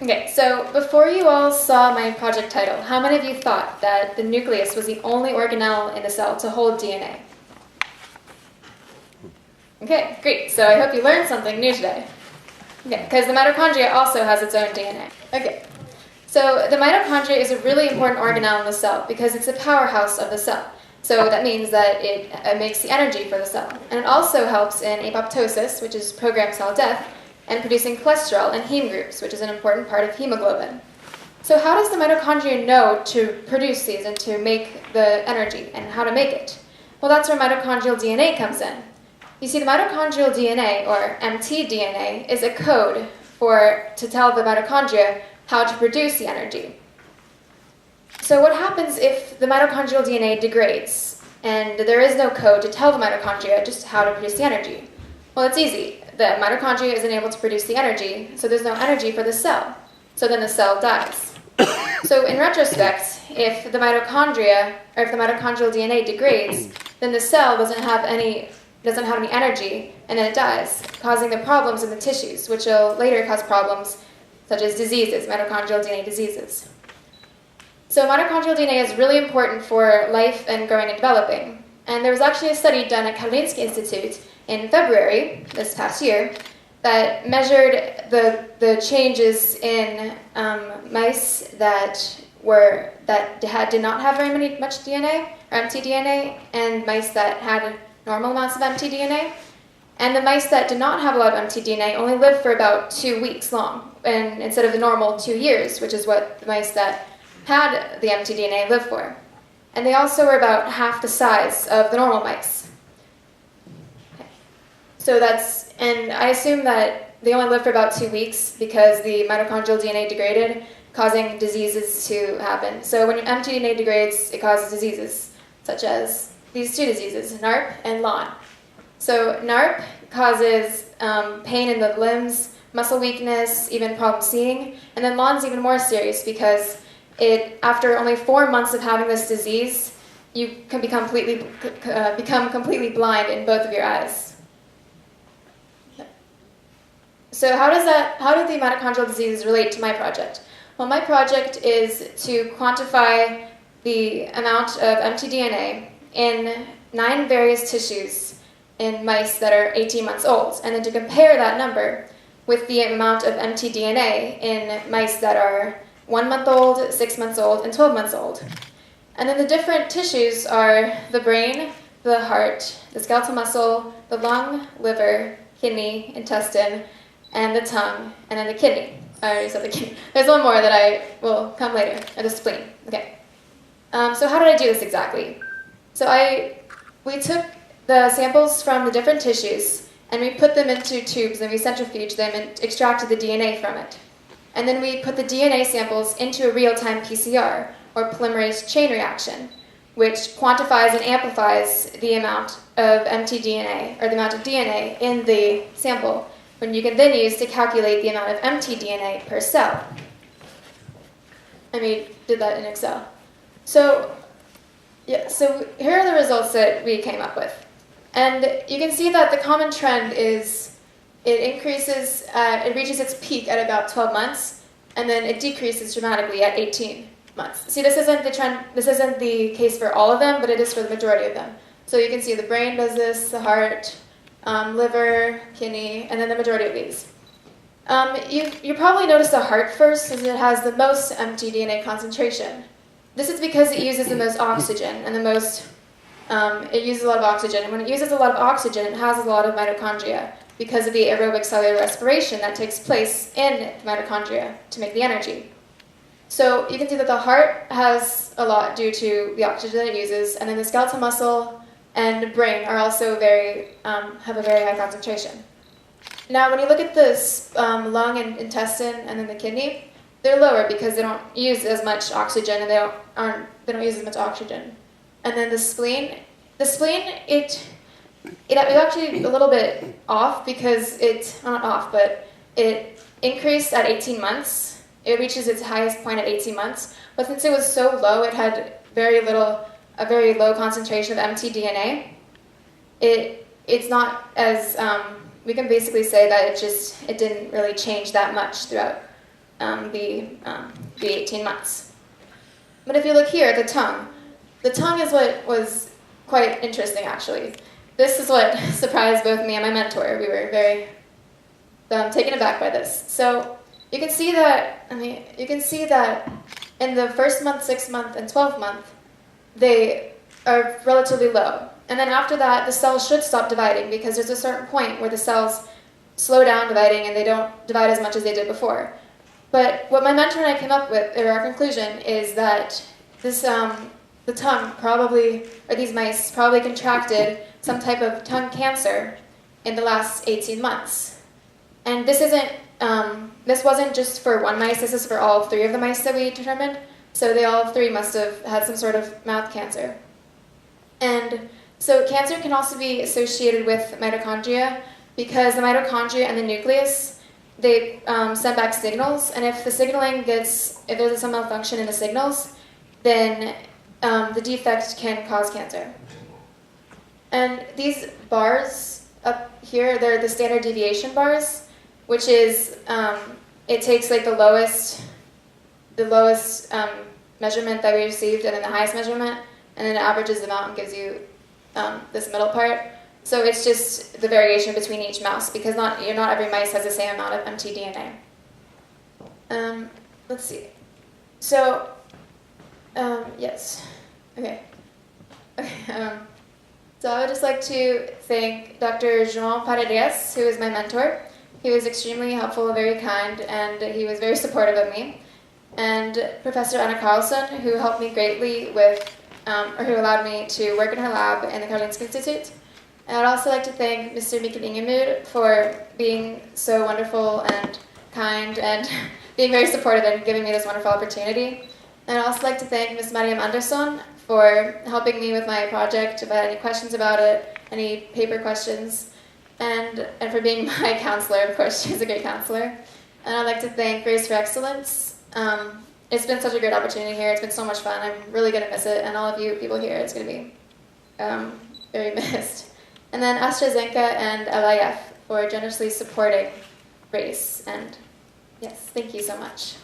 Okay, so before you all saw my project title, how many of you thought that the nucleus was the only organelle in the cell to hold DNA? Okay, great. So I hope you learned something new today. Okay, because the mitochondria also has its own DNA. Okay, so the mitochondria is a really important organelle in the cell because it's the powerhouse of the cell. So that means that it makes the energy for the cell. And it also helps in apoptosis, which is programmed cell death, and producing cholesterol and heme groups, which is an important part of hemoglobin. So how does the mitochondria know to produce these and to make the energy, and how to make it? Well, that's where mitochondrial DNA comes in. You see, the mitochondrial DNA, or mtDNA, is a code to tell the mitochondria how to produce the energy. So what happens if the mitochondrial DNA degrades, and there is no code to tell the mitochondria just how to produce the energy? Well, it's easy. The mitochondria isn't able to produce the energy, so there's no energy for the cell. So then the cell dies. So in retrospect, if the mitochondrial DNA degrades, then the cell doesn't have any energy, and then it dies, causing the problems in the tissues, which will later cause problems such as diseases, mitochondrial DNA diseases. So mitochondrial DNA is really important for life and growing and developing. And there was actually a study done at Karolinska Institute in February this past year that measured the changes in mice that did not have much DNA, or mtDNA, and mice that had normal amounts of mtDNA. And the mice that did not have a lot of mtDNA only lived for about 2 weeks long, and instead of the normal 2 years, which is what the mice that had the mtDNA lived for. And they also were about half the size of the normal mice. Okay. So and I assume that they only lived for about 2 weeks because the mitochondrial DNA degraded, causing diseases to happen. So when your mtDNA degrades, it causes diseases, such as these 2 diseases, NARP and LON. So NARP causes pain in the limbs, muscle weakness, even problem seeing, and then LON's even more serious because after only 4 months of having this disease, you can become completely blind in both of your eyes. So how do the mitochondrial diseases relate to my project? Well, my project is to quantify the amount of mtDNA in 9 various tissues in mice that are 18 months old, and then to compare that number with the amount of mtDNA in mice that are 1 month old, 6 months old, and 12 months old. And then the different tissues are the brain, the heart, the skeletal muscle, the lung, liver, kidney, intestine, and the tongue, and then the kidney. I already said the kidney. There's one more that will come later, or the spleen. Okay. So how did I do this exactly? So we took the samples from the different tissues, and we put them into tubes, and we centrifuged them and extracted the DNA from it. And then we put the DNA samples into a real-time PCR, or polymerase chain reaction, which quantifies and amplifies the amount of mtDNA, or the amount of DNA in the sample, when you can then use to calculate the amount of mtDNA per cell. And we did that in Excel. So here are the results that we came up with. And you can see that the common trend is it reaches its peak at about 12 months, and then it decreases dramatically at 18 months. See, this isn't the case for all of them, but it is for the majority of them. So you can see the brain does this, the heart, liver, kidney, and then the majority of these. You probably noticed the heart first, as it has the most mtDNA concentration. This is because it uses the most oxygen, and it uses a lot of oxygen. And when it uses a lot of oxygen, it has a lot of mitochondria because of the aerobic cellular respiration that takes place in mitochondria to make the energy. So you can see that the heart has a lot due to the oxygen that it uses, and then the skeletal muscle and the brain are also have a very high concentration. Now, when you look at this lung and intestine and then the kidney, they're lower because they don't use as much oxygen, and they don't use as much oxygen. And then the spleen, it's actually a little bit off because not off, but it increased at 18 months. It reaches its highest point at 18 months, but since it was so low, it had a very low concentration of mtDNA. It's not as we can basically say that it didn't really change that much throughout the 18 months. But if you look here at the tongue is what was quite interesting, actually. This is what surprised both me and my mentor. We were very taken aback by this. So you can see that, in the first month, 6th month, and 12th month, they are relatively low. And then after that, the cells should stop dividing because there's a certain point where the cells slow down dividing and they don't divide as much as they did before. But what my mentor and I came up with, or our conclusion, is that this, the tongue probably, or these mice probably contracted some type of tongue cancer in the last 18 months. And this wasn't just for one mice, this is for all 3 of the mice that we determined. So they all 3 must have had some sort of mouth cancer. And so cancer can also be associated with mitochondria because the mitochondria and the nucleus, they send back signals, and if the signaling if there's some malfunction in the signals, then the defect can cause cancer. And these bars up here, they're the standard deviation bars, which is, it takes like the lowest measurement that we received and then the highest measurement, and then it averages them out and gives you this middle part. So it's just the variation between each mouse because not every mice has the same amount of mtDNA. Let's see. So, yes. Okay. So I would just like to thank Dr. João Paredes, who is my mentor. He was extremely helpful, very kind, and he was very supportive of me. And Professor Anna Carlson, who helped me greatly with, or who allowed me to work in her lab in the Karolinska Institute. And I'd also like to thank Mr. Mikkel Ingemud for being so wonderful and kind and being very supportive and giving me this wonderful opportunity. And I'd also like to thank Ms. Mariam Andersson for helping me with my project, if I had any questions about it, any paper questions, and for being my counselor. Of course, she's a great counselor. And I'd like to thank Grace for Excellence. It's been such a great opportunity here. It's been so much fun. I'm really going to miss it. And all of you people here, it's going to be very missed. And then AstraZeneca and LIF for generously supporting Grace. And yes, thank you so much.